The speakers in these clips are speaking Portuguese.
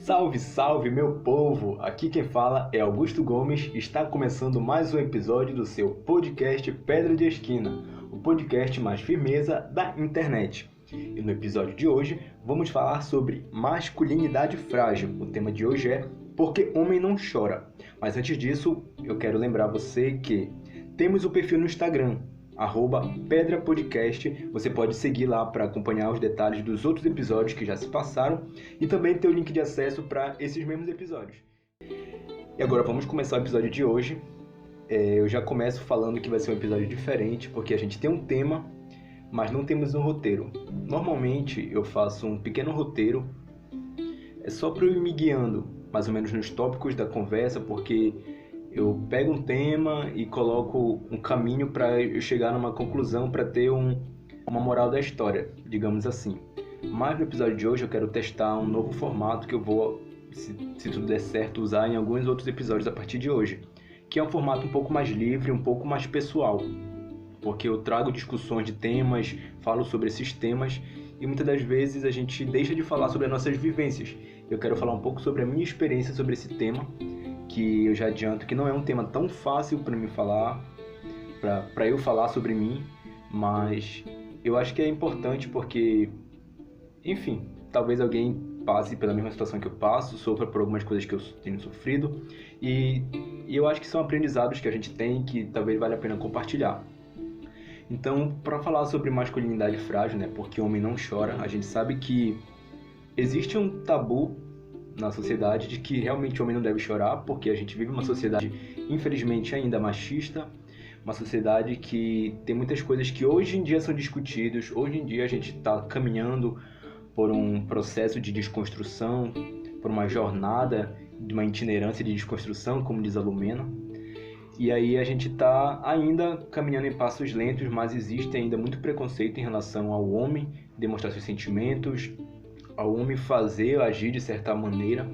Salve, salve, meu povo! Aqui quem fala é Augusto Gomes e está começando mais um episódio do seu podcast Pedra de Esquina, o podcast mais firmeza da internet. E no episódio de hoje vamos falar sobre masculinidade frágil. O tema de hoje é Porque Homem Não Chora. Mas antes disso, eu quero lembrar você que temos o perfil no Instagram, @PedraPodcast. Você pode seguir lá para acompanhar os detalhes dos outros episódios que já se passaram e também ter o link de acesso para esses mesmos episódios. E agora vamos começar o episódio de hoje. Eu já começo falando que vai ser um episódio diferente, porque a gente tem um tema, mas não temos um roteiro. Normalmente eu faço um pequeno roteiro, só para eu ir me guiando mais ou menos nos tópicos da conversa, porque eu pego um tema e coloco um caminho para eu chegar numa conclusão, para ter uma moral da história, digamos assim. Mas no episódio de hoje eu quero testar um novo formato que eu vou, se tudo der certo, usar em alguns outros episódios a partir de hoje, que é um formato um pouco mais livre, um pouco mais pessoal, porque eu trago discussões de temas, falo sobre esses temas e muitas das vezes a gente deixa de falar sobre as nossas vivências. Eu quero falar um pouco sobre a minha experiência sobre esse tema, que eu já adianto que não é um tema tão fácil para mim falar, para eu falar sobre mim, mas eu acho que é importante porque, enfim, talvez alguém passe pela mesma situação que eu passo, sofra por algumas coisas que eu tenho sofrido, e eu acho que são aprendizados que a gente tem que talvez valha a pena compartilhar. Então, para falar sobre masculinidade frágil, né, porque homem não chora, a gente sabe que existe um tabu na sociedade de que realmente o homem não deve chorar, porque a gente vive uma sociedade, infelizmente, ainda machista, uma sociedade que tem muitas coisas que hoje em dia são discutidas, hoje em dia a gente está caminhando por um processo de desconstrução, por uma jornada de uma itinerância de desconstrução, como diz a Lumena, e aí a gente está ainda caminhando em passos lentos, mas existe ainda muito preconceito em relação ao homem demonstrar seus sentimentos, ao homem fazer, agir de certa maneira.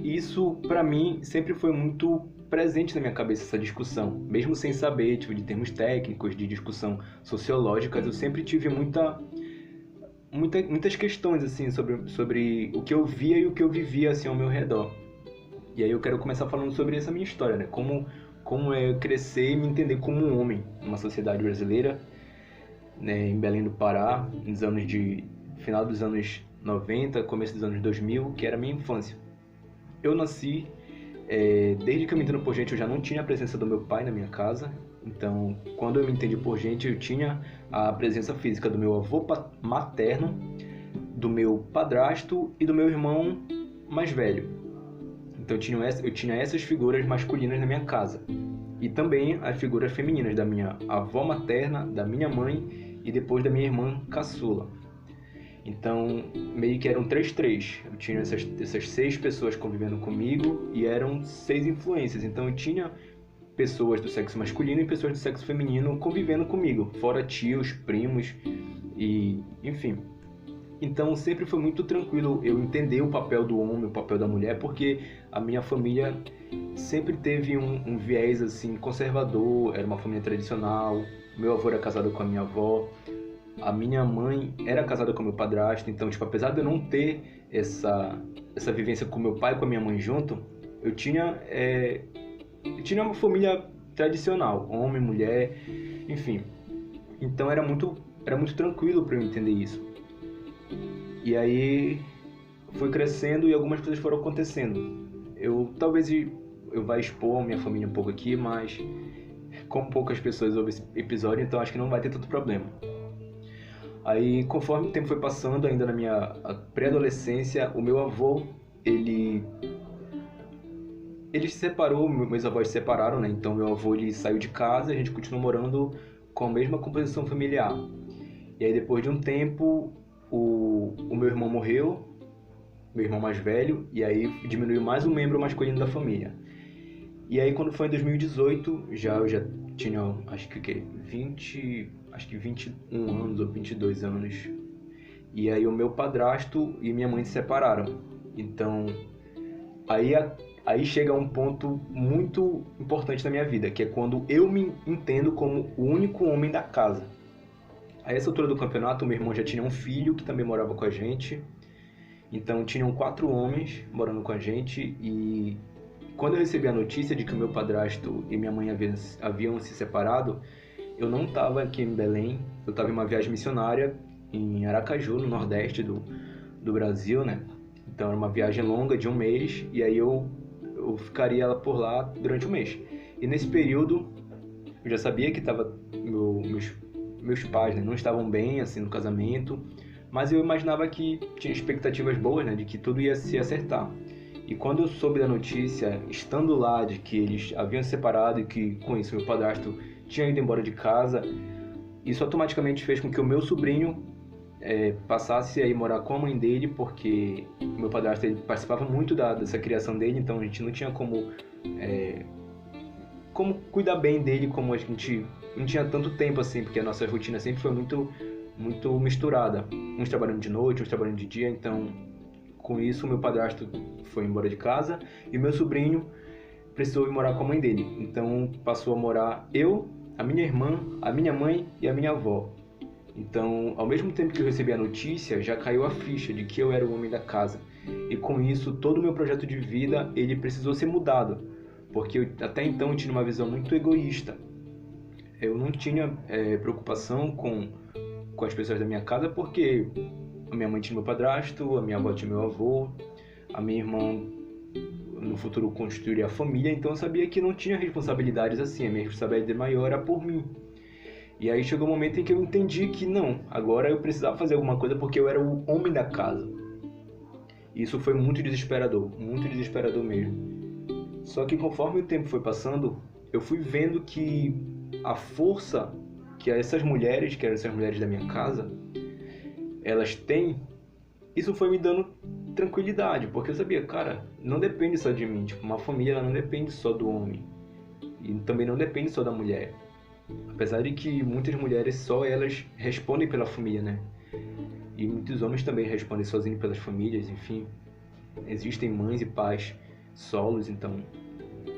E isso, para mim, sempre foi muito presente na minha cabeça, essa discussão. Mesmo sem saber, de termos técnicos, de discussão sociológicas, eu sempre tive muitas questões assim, sobre o que eu via e o que eu vivia assim, ao meu redor. E aí eu quero começar falando sobre essa minha história, né? Como é crescer e me entender como um homem numa sociedade brasileira, né, em Belém do Pará, final dos anos 90, começo dos anos 2000, que era a minha infância. Eu nasci, desde que eu me entendo por gente, eu já não tinha a presença do meu pai na minha casa. Então, quando eu me entendi por gente, eu tinha a presença física do meu avô materno, do meu padrasto e do meu irmão mais velho. Então, eu tinha essas figuras masculinas na minha casa. E também as figuras femininas da minha avó materna, da minha mãe e depois da minha irmã caçula. Então, meio que eram 3-3. Eu tinha essas 6 pessoas convivendo comigo e eram 6 influências. Então, eu tinha pessoas do sexo masculino e pessoas do sexo feminino convivendo comigo, fora tios, primos e enfim. Então, sempre foi muito tranquilo eu entender o papel do homem, o papel da mulher, porque a minha família sempre teve um viés assim conservador, era uma família tradicional. Meu avô era casado com a minha avó. A minha mãe era casada com meu padrasto, então, apesar de eu não ter essa vivência com meu pai e com a minha mãe junto, eu tinha uma família tradicional, homem, mulher, enfim. Então era muito tranquilo para eu entender isso. E aí fui crescendo e algumas coisas foram acontecendo. Talvez eu vá expor a minha família um pouco aqui, mas como poucas pessoas ouvem esse episódio, então acho que não vai ter tanto problema. Aí, conforme o tempo foi passando, ainda na minha pré-adolescência, o meu avô, ele se separou, meus avós se separaram, né? Então, meu avô, ele saiu de casa e a gente continuou morando com a mesma composição familiar. E aí, depois de um tempo, o meu irmão morreu, meu irmão mais velho, e aí diminuiu mais um membro masculino da família. E aí, quando foi em 2018, eu já tinha, acho que 21 anos ou 22 anos. E aí o meu padrasto e minha mãe se separaram. Então, aí chega um ponto muito importante na minha vida, que é quando eu me entendo como o único homem da casa. A essa altura do campeonato, meu irmão já tinha um filho que também morava com a gente. Então tinham 4 homens morando com a gente, e quando eu recebi a notícia de que o meu padrasto e minha mãe haviam se separado, eu não estava aqui em Belém, eu estava em uma viagem missionária em Aracaju, no Nordeste do Brasil, né? Então era uma viagem longa de um mês, e aí eu ficaria por lá durante um mês. E nesse período eu já sabia que meus pais, né, não estavam bem assim no casamento, mas eu imaginava que tinha expectativas boas, né, de que tudo ia se acertar. E quando eu soube da notícia, estando lá, de que eles haviam se separado e que com isso meu padrasto tinha ido embora de casa, isso automaticamente fez com que o meu sobrinho passasse a ir morar com a mãe dele, porque o meu padrasto ele participava muito dessa criação dele, então a gente não tinha como cuidar bem dele, como a gente não tinha tanto tempo assim, porque a nossa rotina sempre foi muito misturada, uns trabalhando de noite, uns trabalhando de dia. Então com isso o meu padrasto foi embora de casa e o meu sobrinho precisou ir morar com a mãe dele. Então passou a morar eu, a minha irmã, a minha mãe e a minha avó. Então, ao mesmo tempo que eu recebi a notícia, já caiu a ficha de que eu era o homem da casa. E com isso, todo o meu projeto de vida, ele precisou ser mudado. Porque até então eu tinha uma visão muito egoísta. Eu não tinha preocupação com as pessoas da minha casa, porque a minha mãe tinha meu padrasto, a minha avó tinha meu avô, a minha irmã no futuro constituiria a família, então eu sabia que não tinha responsabilidades assim, a minha responsabilidade maior era por mim. E aí chegou um momento em que eu entendi que não, agora eu precisava fazer alguma coisa porque eu era o homem da casa. Isso foi muito desesperador mesmo. Só que conforme o tempo foi passando, eu fui vendo que a força que essas mulheres, que eram essas mulheres da minha casa, elas têm, isso foi me dando tranquilidade, porque eu sabia, cara, não depende só de mim, tipo, uma família ela não depende só do homem, e também não depende só da mulher. Apesar de que muitas mulheres só elas respondem pela família, né? E muitos homens também respondem sozinhos pelas famílias, enfim. Existem mães e pais solos, então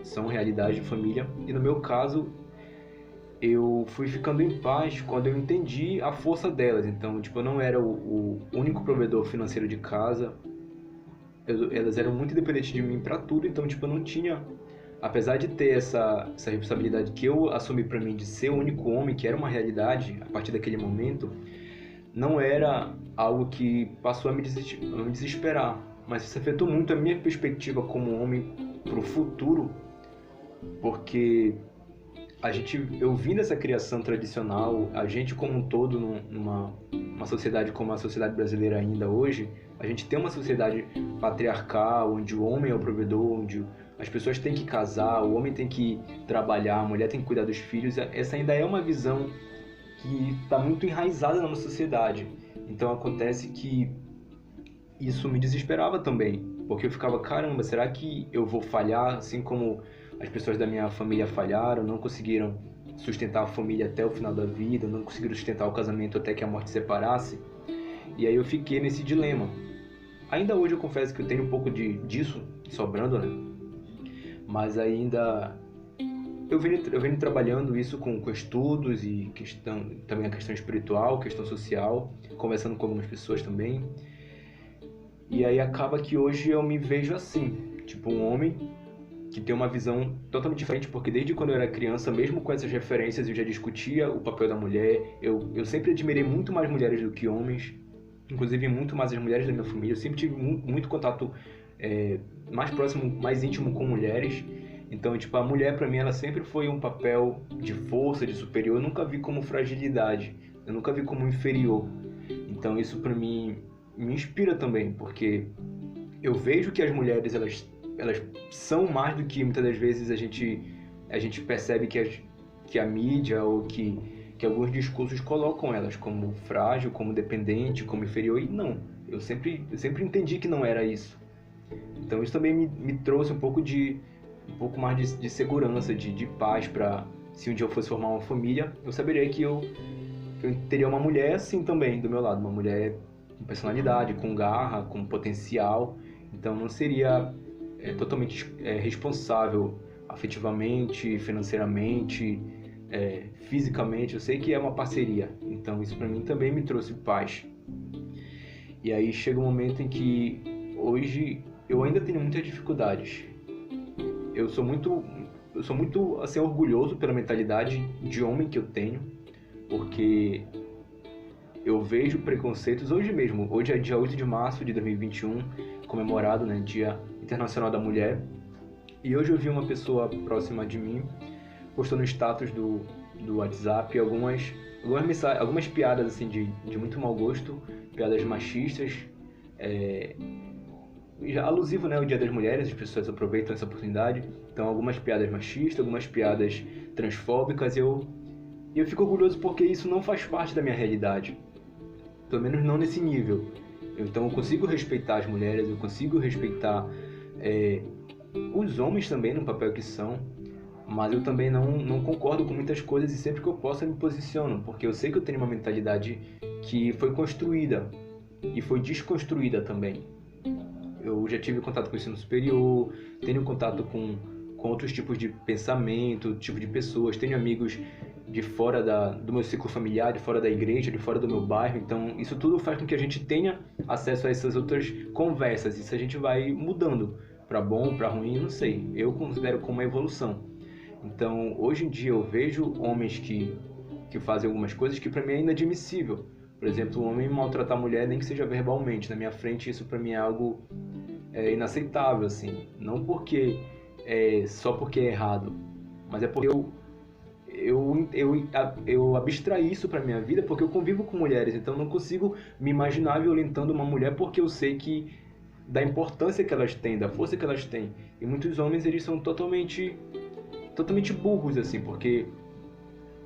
são realidades de família. E no meu caso, eu fui ficando em paz quando eu entendi a força delas. Então, tipo, eu não era o único provedor financeiro de casa. Elas eram muito dependentes de mim para tudo, então, tipo, eu não tinha... Apesar de ter essa responsabilidade que eu assumi para mim de ser o único homem, que era uma realidade a partir daquele momento, não era algo que passou a me desesperar. Mas isso afetou muito a minha perspectiva como homem para o futuro, porque eu vim dessa criação tradicional, a gente como um todo, numa sociedade como a sociedade brasileira ainda hoje, a gente tem uma sociedade patriarcal, onde o homem é o provedor, onde as pessoas têm que casar, o homem tem que trabalhar, a mulher tem que cuidar dos filhos. Essa ainda é uma visão que está muito enraizada na nossa sociedade. Então acontece que isso me desesperava também, porque eu ficava, caramba, será que eu vou falhar assim como as pessoas da minha família falharam, não conseguiram sustentar a família até o final da vida, não conseguiram sustentar o casamento até que a morte separasse? E aí eu fiquei nesse dilema. Ainda hoje eu confesso que eu tenho um pouco disso sobrando, né? Mas ainda eu venho trabalhando isso com estudos e também a questão espiritual, questão social, conversando com algumas pessoas também. E aí acaba que hoje eu me vejo assim, tipo um homem que tem uma visão totalmente diferente, porque desde quando eu era criança, mesmo com essas referências, eu já discutia o papel da mulher. Eu sempre admirei muito mais mulheres do que homens, inclusive muito mais as mulheres da minha família. Eu sempre tive muito contato mais próximo, mais íntimo com mulheres. Então, tipo, a mulher pra mim, ela sempre foi um papel de força, de superior. Eu nunca vi como fragilidade, eu nunca vi como inferior. Então isso pra mim me inspira também, porque eu vejo que as mulheres, elas são mais do que muitas das vezes a gente percebe que a mídia ou que alguns discursos colocam elas como frágil, como dependente, como inferior, e não. Eu sempre entendi que não era isso. Então isso também me trouxe um pouco mais de segurança, de paz, para se um dia eu fosse formar uma família, eu saberia que eu teria uma mulher assim também do meu lado, uma mulher com personalidade, com garra, com potencial. Então não seria totalmente responsável afetivamente, financeiramente, fisicamente. Eu sei que é uma parceria, então isso para mim também me trouxe paz. E aí chega um momento em que hoje eu ainda tenho muitas dificuldades. Eu sou muito assim, orgulhoso pela mentalidade de homem que eu tenho, porque eu vejo preconceitos hoje mesmo. Hoje é dia 8 de março de 2021, comemorado, né, Dia Internacional da Mulher. E hoje eu vi uma pessoa próxima de mim postando status do WhatsApp algumas piadas assim de muito mau gosto, piadas machistas, já alusivo, né, ao Dia das Mulheres, as pessoas aproveitam essa oportunidade. Então, algumas piadas machistas, algumas piadas transfóbicas, e eu fico orgulhoso porque isso não faz parte da minha realidade. Pelo menos não nesse nível. Então, eu consigo respeitar as mulheres, eu consigo respeitar os homens também no papel que são, mas eu também não concordo com muitas coisas e sempre que eu posso eu me posiciono, porque eu sei que eu tenho uma mentalidade que foi construída e foi desconstruída também. Eu já tive contato com o ensino superior, tenho contato com outros tipos de pensamento, tipo de pessoas, tenho amigos de fora do meu ciclo familiar, de fora da igreja, de fora do meu bairro, então isso tudo faz com que a gente tenha acesso a essas outras conversas, isso a gente vai mudando, para bom, para ruim, não sei, eu considero como uma evolução. Então, hoje em dia eu vejo homens que fazem algumas coisas que para mim é inadmissível. Por exemplo, um homem maltratar a mulher, nem que seja verbalmente, na minha frente, isso para mim é algo inaceitável, assim. Não porque só porque é errado, mas é porque eu abstraí isso para minha vida porque eu convivo com mulheres, então eu não consigo me imaginar violentando uma mulher porque eu sei que da importância que elas têm, da força que elas têm. E muitos homens, eles são totalmente burros, assim, porque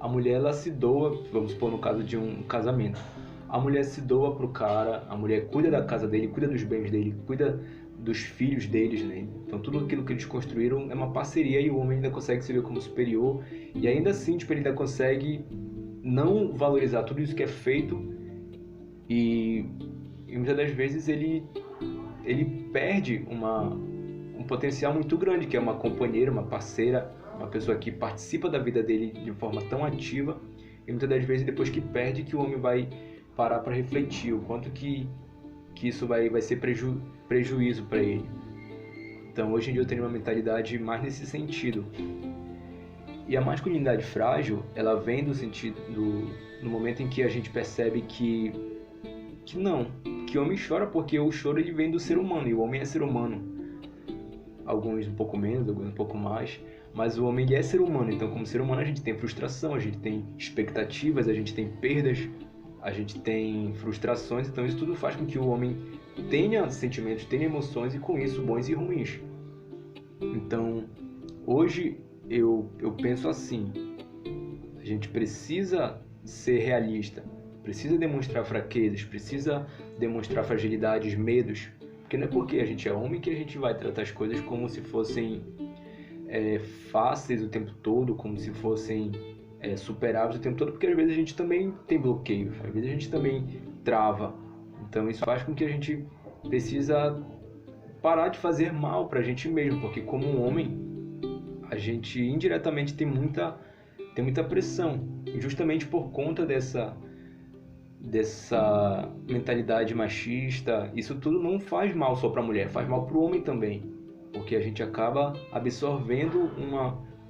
a mulher, ela se doa, vamos supor no caso de um casamento, a mulher se doa pro cara, a mulher cuida da casa dele, cuida dos bens dele, cuida dos filhos deles, né? Então tudo aquilo que eles construíram é uma parceria e o homem ainda consegue se ver como superior e ainda assim, tipo, ele ainda consegue não valorizar tudo isso que é feito e muitas das vezes ele perde um potencial muito grande, que é uma companheira, uma parceira, uma pessoa que participa da vida dele de forma tão ativa, e muitas das vezes depois que perde que o homem vai parar para refletir o quanto que isso vai ser prejuízo para ele. Então hoje em dia eu tenho uma mentalidade mais nesse sentido. E a masculinidade frágil, ela vem do sentido no momento em que a gente percebe que o homem chora porque o choro ele vem do ser humano, e o homem é ser humano. Alguns um pouco menos, alguns um pouco mais, mas o homem ele é ser humano, então como ser humano a gente tem frustração, a gente tem expectativas, a gente tem perdas, a gente tem frustrações, então isso tudo faz com que o homem tenha sentimentos, tenha emoções, e com isso bons e ruins. Então, hoje eu penso assim, a gente precisa ser realista, precisa demonstrar fraquezas, precisa demonstrar fragilidades, medos, porque não é porque a gente é homem que a gente vai tratar as coisas como se fossem fáceis o tempo todo, como se fossem superáveis o tempo todo, porque às vezes a gente também tem bloqueios, às vezes a gente também trava. Então isso faz com que a gente precisa parar de fazer mal pra gente mesmo, porque como um homem, a gente indiretamente tem muita pressão, e justamente por conta dessa mentalidade machista, isso tudo não faz mal só para a mulher, faz mal para o homem também, porque a gente acaba absorvendo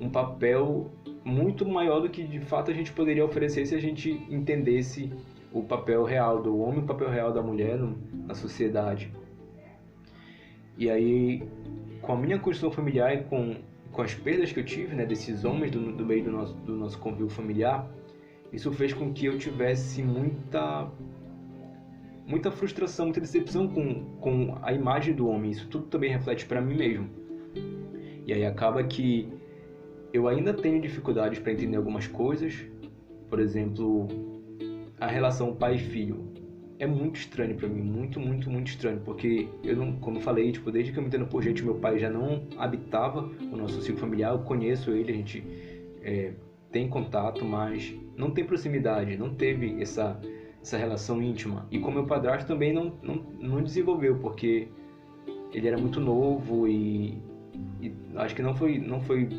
um papel muito maior do que de fato a gente poderia oferecer se a gente entendesse o papel real do homem, o papel real da mulher na sociedade. E aí, com a minha construção familiar e com as perdas que eu tive, né, desses homens do meio do nosso convívio familiar, isso fez com que eu tivesse muita frustração, muita decepção com a imagem do homem. Isso tudo também reflete para mim mesmo. E aí acaba que eu ainda tenho dificuldades para entender algumas coisas. Por exemplo, a relação pai e filho é muito estranho para mim, muito, muito, muito estranho, porque eu não, como eu falei, tipo, desde que eu me entendo por gente, meu pai já não habitava o nosso ciclo familiar. Eu conheço ele, a gente tem contato, mas não tem proximidade, não teve essa relação íntima. E com meu padrasto também não desenvolveu, porque ele era muito novo e acho que não foi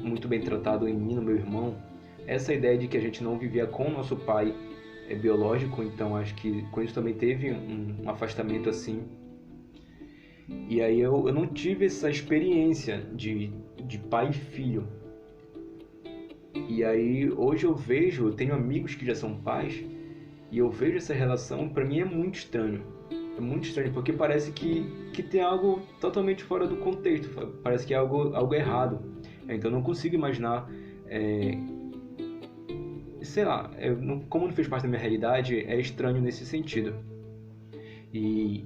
muito bem tratado em mim, no meu irmão. Essa ideia de que a gente não vivia com o nosso pai biológico, então acho que com isso também teve um afastamento assim. E aí eu não tive essa experiência de pai e filho. E aí hoje eu tenho amigos que já são pais, e eu vejo essa relação, pra mim é muito estranho. É muito estranho, porque parece que tem algo totalmente fora do contexto, parece que é algo errado. Então eu não consigo imaginar, sei lá, como não fez parte da minha realidade, é estranho nesse sentido. E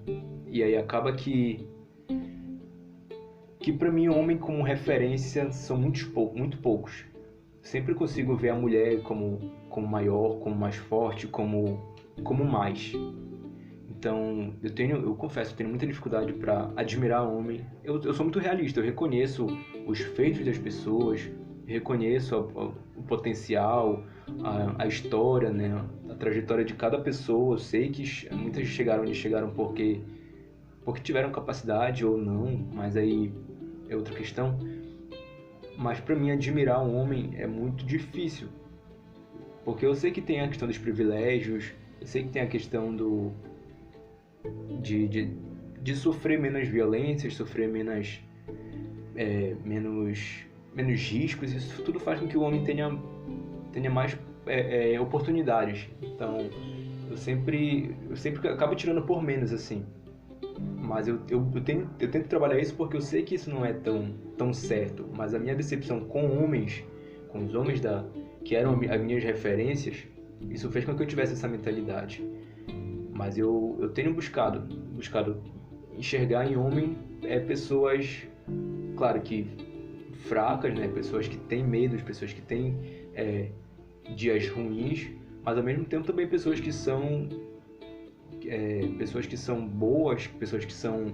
aí acaba que pra mim homem como referência são muito poucos. Sempre consigo ver a mulher como maior, como mais forte, como mais. Então, eu confesso, eu tenho muita dificuldade para admirar homem. Eu sou muito realista, eu reconheço os feitos das pessoas, reconheço o potencial, a história, né, a trajetória de cada pessoa. Eu sei que muitas chegaram onde chegaram porque tiveram capacidade ou não, mas aí é outra questão. Mas para mim admirar um homem é muito difícil, porque eu sei que tem a questão dos privilégios, eu sei que tem a questão de sofrer menos violências, sofrer menos riscos. Isso tudo faz com que o homem tenha mais oportunidades. Então eu sempre acabo tirando por menos, assim. Mas eu tento trabalhar isso porque eu sei que isso não é tão certo. Mas a minha decepção com os homens que eram as minhas referências, isso fez com que eu tivesse essa mentalidade. Mas eu tenho buscado enxergar em homem pessoas, claro que fracas, né? Pessoas que têm medos, pessoas que têm dias ruins, mas ao mesmo tempo também pessoas que são boas, pessoas que são,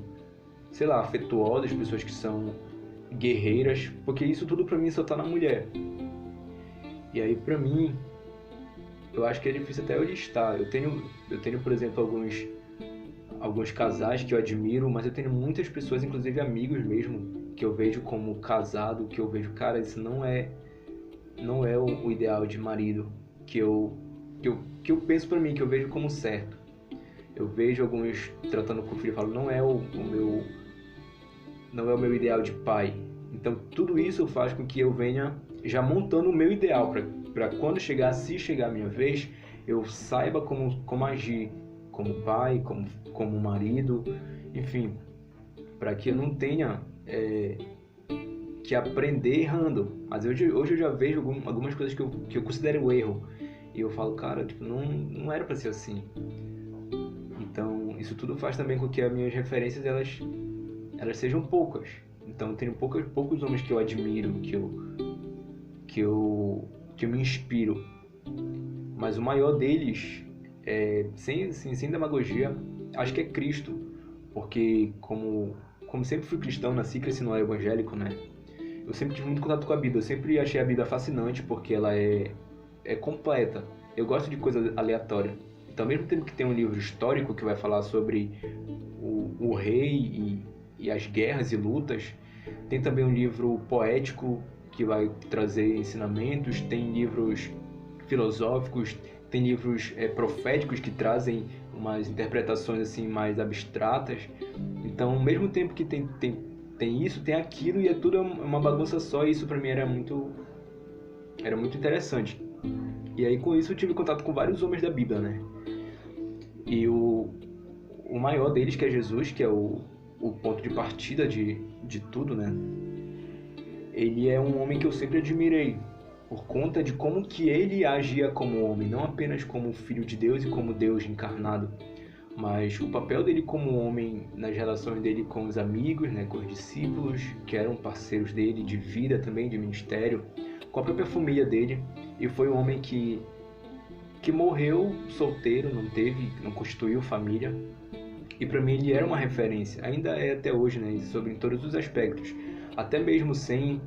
sei lá, afetuosas, pessoas que são guerreiras, porque isso tudo pra mim só tá na mulher. E aí pra mim, eu acho que é difícil até eu listar. Eu tenho, por exemplo, alguns casais que eu admiro, mas eu tenho muitas pessoas, inclusive amigos mesmo, que eu vejo como casado, que eu vejo, cara, isso não é o ideal de marido que eu penso pra mim, que eu vejo como certo. Eu vejo alguns tratando com o filho e falo, não é o meu ideal de pai. Então tudo isso faz com que eu venha já montando o meu ideal para quando se chegar a minha vez, eu saiba como agir como pai, como marido, enfim, para que eu não tenha que aprender errando. Mas hoje eu já vejo algumas coisas que eu considero erro, e eu falo, cara, tipo, não era para ser assim. Então, isso tudo faz também com que as minhas referências elas sejam poucas. Então, eu tenho poucos homens que eu admiro, que eu me inspiro. Mas o maior deles, sem demagogia, acho que é Cristo. Porque, como sempre fui cristão, nasci e cresci no lar evangélico, né? Eu sempre tive muito contato com a Bíblia. Eu sempre achei a Bíblia fascinante porque ela é completa. Eu gosto de coisa aleatória. Então, ao mesmo tempo que tem um livro histórico que vai falar sobre o rei e as guerras e lutas, tem também um livro poético que vai trazer ensinamentos, tem livros filosóficos, tem livros proféticos que trazem umas interpretações assim mais abstratas. Então, ao mesmo tempo que tem isso, tem aquilo, e é tudo uma bagunça só, e isso para mim era muito interessante. E aí com isso eu tive contato com vários homens da Bíblia, né? E o maior deles, que é Jesus, que é o ponto de partida de tudo, né? Ele é um homem que eu sempre admirei, por conta de como que ele agia como homem, não apenas como filho de Deus e como Deus encarnado, mas o papel dele como homem nas relações dele com os amigos, né, com os discípulos, que eram parceiros dele de vida também, de ministério, com a própria família dele. E foi um homem que morreu solteiro, não constituiu família. E para mim ele era uma referência, ainda é até hoje, né, sobre todos os aspectos. Até mesmo sem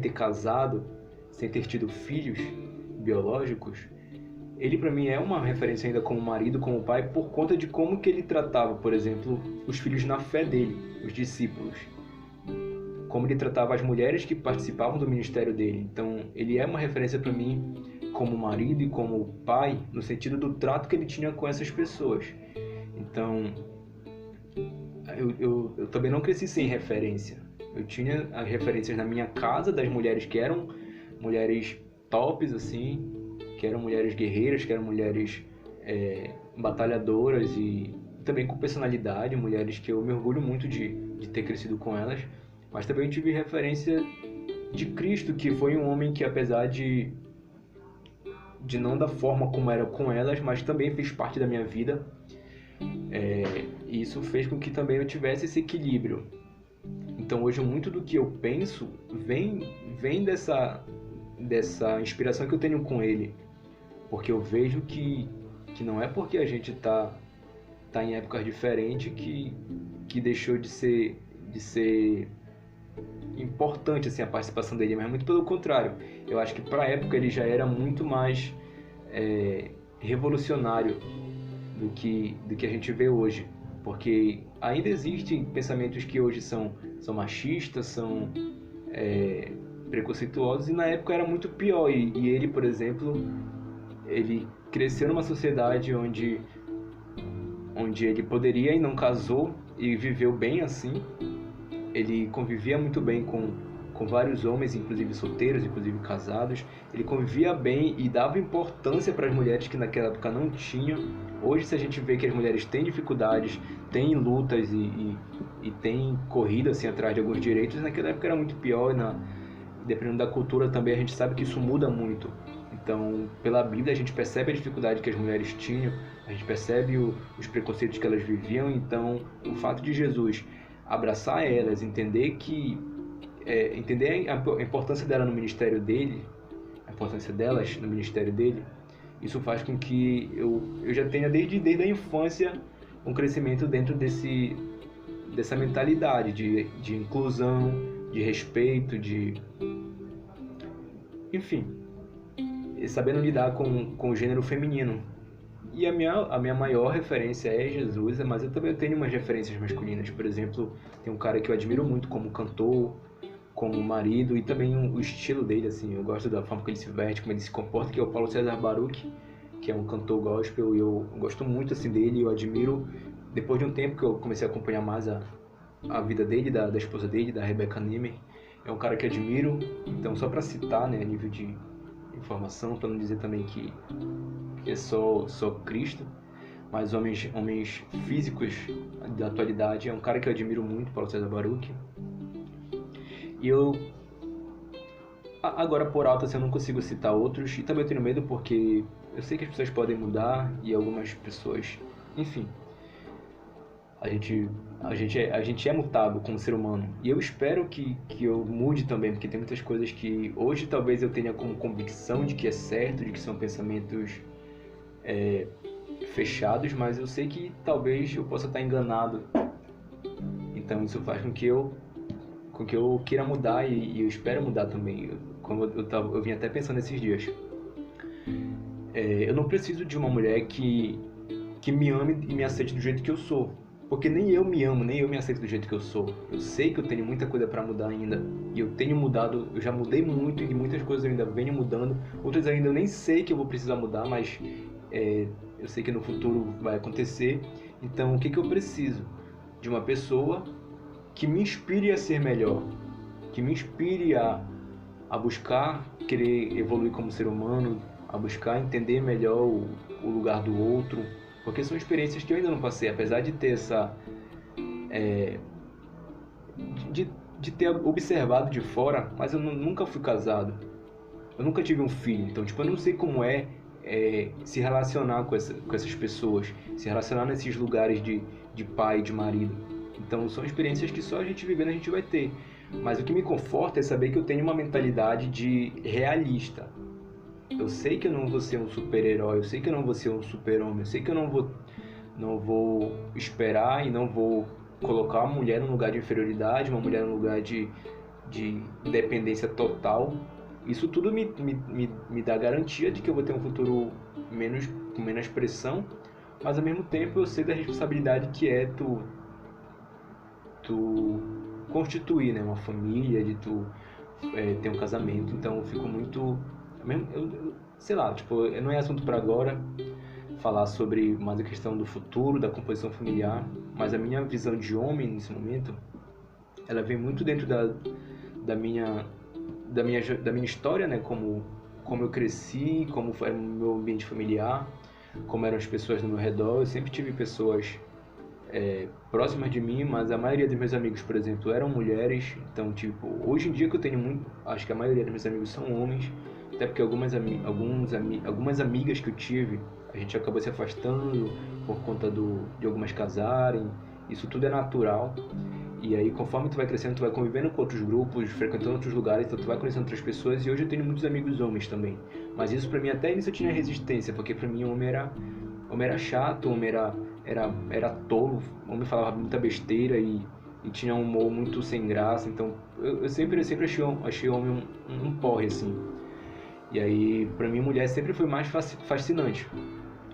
ter casado, sem ter tido filhos biológicos, ele para mim é uma referência ainda como marido, como pai, por conta de como que ele tratava, por exemplo, os filhos na fé dele, os discípulos. Como ele tratava as mulheres que participavam do ministério dele. Então, ele é uma referência para mim como marido e como pai, no sentido do trato que ele tinha com essas pessoas. Então, eu também não cresci sem referência. Eu tinha as referências na minha casa das mulheres que eram mulheres tops, assim, que eram mulheres guerreiras, que eram mulheres batalhadoras e também com personalidade, mulheres que eu me orgulho muito de ter crescido com elas. Mas também tive referência de Cristo, que foi um homem que, apesar de não da forma como era com elas, mas também fez parte da minha vida. E isso fez com que também eu tivesse esse equilíbrio. Então hoje muito do que eu penso vem dessa inspiração que eu tenho com ele. Porque eu vejo que não é porque a gente tá em épocas diferentes que deixou de ser importante assim, a participação dele, mas muito pelo contrário. Eu acho que para a época ele já era muito mais revolucionário do que a gente vê hoje, porque ainda existem pensamentos que hoje são machistas, são preconceituosos, e na época era muito pior. E ele, por exemplo, ele cresceu numa sociedade onde ele poderia e não casou e viveu bem assim. Ele convivia muito bem com vários homens, inclusive solteiros, inclusive casados. Ele convivia bem e dava importância para as mulheres que naquela época não tinham. Hoje, se a gente vê que as mulheres têm dificuldades, têm lutas e têm corrida assim, atrás de alguns direitos, naquela época era muito pior. Dependendo da cultura também, a gente sabe que isso muda muito. Então, pela Bíblia, a gente percebe a dificuldade que as mulheres tinham, a gente percebe os preconceitos que elas viviam. Então, o fato de Jesus abraçar elas, entender a importância dela no ministério dele, a importância delas no ministério dele, isso faz com que eu já tenha desde a infância um crescimento dentro dessa mentalidade de inclusão, de respeito, enfim, sabendo lidar com o gênero feminino. E a minha maior referência é Jesus, mas eu também tenho umas referências masculinas. Por exemplo, tem um cara que eu admiro muito como cantor, como marido, e também o estilo dele, assim. Eu gosto da forma que ele se veste, como ele se comporta, que é o Paulo César Baruch, que é um cantor gospel, e eu gosto muito assim dele, eu admiro. Depois de um tempo que eu comecei a acompanhar mais a vida dele, da esposa dele, da Rebecca Nehmer, é um cara que admiro. Então, só para citar, né, a nível de informação, para não dizer também que é só Cristo, mas homens físicos da atualidade, é um cara que eu admiro muito, Paulo César Baruch. E eu, agora por alto assim, eu não consigo citar outros, e também eu tenho medo porque eu sei que as pessoas podem mudar, e algumas pessoas, enfim, a gente é mutável como ser humano, e eu espero que eu mude também, porque tem muitas coisas que hoje talvez eu tenha como convicção de que é certo, de que são pensamentos fechados, mas eu sei que talvez eu possa estar enganado. Então isso faz com que eu queira mudar, e eu espero mudar também. Como eu vim até pensando nesses dias, eu não preciso de uma mulher que me ame e me aceite do jeito que eu sou, porque nem eu me amo, nem eu me aceito do jeito que eu sou. Eu sei que eu tenho muita coisa para mudar ainda, e eu tenho mudado, eu já mudei muito, e muitas coisas eu ainda venho mudando, outras ainda eu nem sei que eu vou precisar mudar, mas eu sei que no futuro vai acontecer. Então, o que eu preciso? De uma pessoa que me inspire a ser melhor, que me inspire a buscar querer evoluir como ser humano, a buscar entender melhor o lugar do outro, porque são experiências que eu ainda não passei, apesar de ter de ter observado de fora, mas eu nunca fui casado, eu nunca tive um filho, então eu não sei como se relacionar com essas pessoas, se relacionar nesses lugares de pai, de marido. Então são experiências que só a gente vivendo a gente vai ter. Mas o que me conforta é saber que eu tenho uma mentalidade de realista. Eu sei que eu não vou ser um super-herói, eu sei que eu não vou ser um super-homem, eu sei que eu não vou esperar e não vou colocar uma mulher num lugar de inferioridade, uma mulher num lugar de dependência total. Isso tudo me dá garantia de que eu vou ter um futuro com menos pressão, mas ao mesmo tempo eu sei da responsabilidade que é tu constituir, né, uma família, de tu ter um casamento. Então eu fico muito... sei lá, não é assunto para agora falar sobre mais a questão do futuro, da composição familiar, mas a minha visão de homem nesse momento, ela vem muito dentro da minha história, né? Como eu cresci, como foi o meu ambiente familiar, como eram as pessoas no meu redor. Eu sempre tive pessoas próximas de mim, mas a maioria dos meus amigos, por exemplo, eram mulheres. Então, tipo, hoje em dia que eu tenho muito, acho que a maioria dos meus amigos são homens, até porque algumas amigas que eu tive, a gente acabou se afastando por conta de algumas casarem. Isso tudo é natural. E aí, conforme tu vai crescendo, tu vai convivendo com outros grupos, frequentando outros lugares, então tu vai conhecendo outras pessoas. E hoje eu tenho muitos amigos homens também. Mas isso pra mim, até nisso eu tinha resistência, porque pra mim o homem era chato, o homem era tolo, o homem falava muita besteira e tinha um humor muito sem graça. Então eu sempre achei o homem um porre, assim. E aí, pra mim, mulher sempre foi mais fascinante.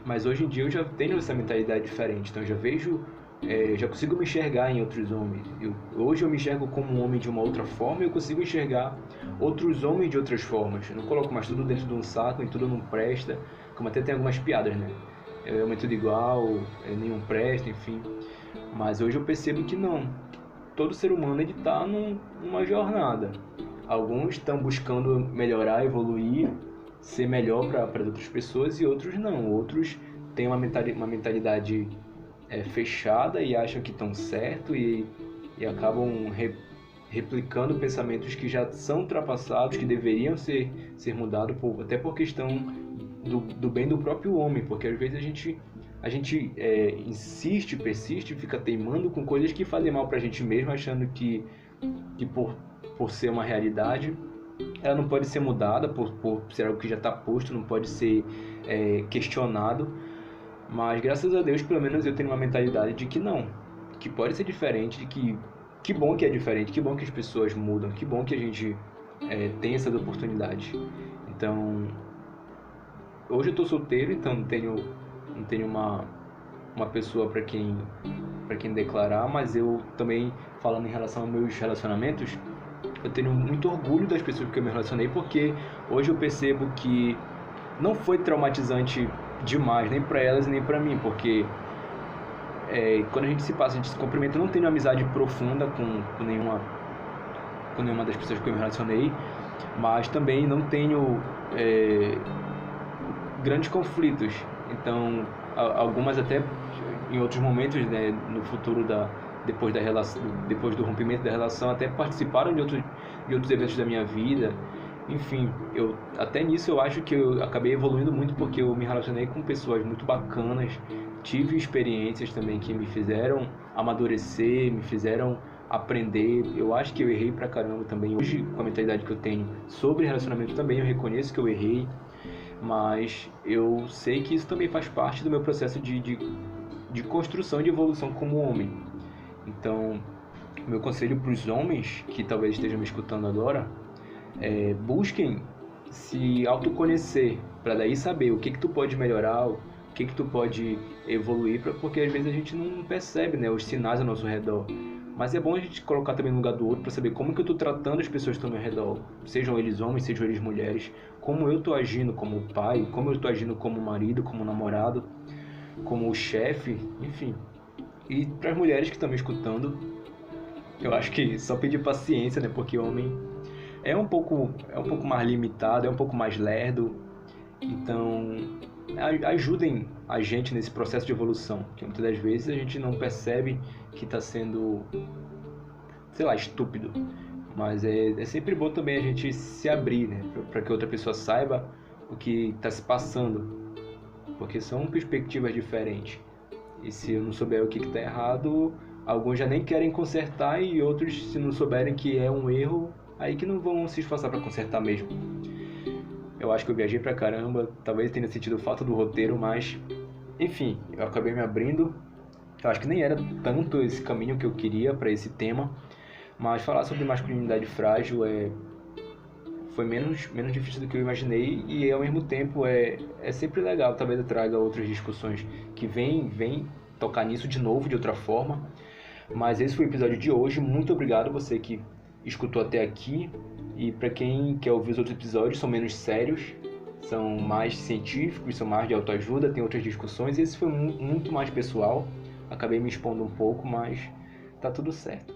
Mas hoje em dia eu já tenho essa mentalidade diferente, então eu já vejo, já consigo me enxergar em outros homens. Hoje eu me enxergo como um homem de uma outra forma e eu consigo enxergar outros homens de outras formas. Eu não coloco mais tudo dentro de um saco e tudo não presta, como até tem algumas piadas, né? É homem tudo igual, nenhum presta, enfim. Mas hoje eu percebo que não. Todo ser humano ele está numa jornada. Alguns estão buscando melhorar, evoluir, ser melhor para outras pessoas e outros não. Outros têm uma mentalidade fechada e acham que estão certo e acabam replicando pensamentos que já são ultrapassados, que deveriam ser mudados, até por questão do bem do próprio homem, porque às vezes a gente insiste, persiste, fica teimando com coisas que fazem mal pra gente mesmo, achando que por ser uma realidade, ela não pode ser mudada, por ser algo que já está posto, não pode ser questionado. Mas graças a Deus, pelo menos eu tenho uma mentalidade de que não, que pode ser diferente, de que bom que é diferente, que bom que as pessoas mudam, que bom que a gente tem essas oportunidades. Então, hoje eu estou solteiro, então não tenho uma pessoa para quem declarar, mas eu também, falando em relação aos meus relacionamentos, eu tenho muito orgulho das pessoas que eu me relacionei, porque hoje eu percebo que não foi traumatizante demais, nem para elas nem para mim, porque quando a gente se cumprimenta, eu não tenho amizade profunda com nenhuma das pessoas que eu me relacionei, mas também não tenho grandes conflitos. Então, algumas até em outros momentos, né, no futuro depois do rompimento da relação, até participaram de outros eventos da minha vida. Enfim, até nisso eu acho que eu acabei evoluindo muito, porque eu me relacionei com pessoas muito bacanas, tive experiências também que me fizeram amadurecer, me fizeram aprender. Eu acho que eu errei pra caramba também. Hoje, com a mentalidade que eu tenho sobre relacionamento também, eu reconheço que eu errei, mas eu sei que isso também faz parte do meu processo de construção e de evolução como homem. Então, meu conselho para os homens que talvez estejam me escutando agora busquem se autoconhecer, para daí saber o que tu pode melhorar, o que tu pode evoluir, porque às vezes a gente não percebe, né, os sinais ao nosso redor. Mas é bom a gente colocar também no lugar do outro para saber como que eu estou tratando as pessoas que estão ao meu redor, sejam eles homens, sejam eles mulheres, como eu estou agindo como pai, como eu estou agindo como marido, como namorado, como chefe, enfim. E para as mulheres que estão me escutando, eu acho que só pedir paciência, né, porque o homem é um pouco mais limitado, é um pouco mais lerdo. Então, ajudem a gente nesse processo de evolução, que muitas das vezes a gente não percebe que está sendo, sei lá, estúpido. Mas é sempre bom também a gente se abrir, né, para que outra pessoa saiba o que está se passando, porque são perspectivas diferentes. E se eu não souber o que está errado, alguns já nem querem consertar, e outros, se não souberem que é um erro, aí que não vão se esforçar para consertar mesmo. Eu acho que eu viajei pra caramba, talvez tenha sentido falta do roteiro, mas enfim, eu acabei me abrindo. Eu acho que nem era tanto esse caminho que eu queria para esse tema, mas falar sobre masculinidade frágil foi menos difícil do que eu imaginei, e ao mesmo tempo é sempre legal. Talvez eu traga outras discussões que vêm tocar nisso de novo, de outra forma. Mas esse foi o episódio de hoje. Muito obrigado você que escutou até aqui. E para quem quer ouvir os outros episódios, são menos sérios, são mais científicos, são mais de autoajuda, tem outras discussões. E esse foi muito mais pessoal, Acabei me expondo um pouco, mas tá tudo certo.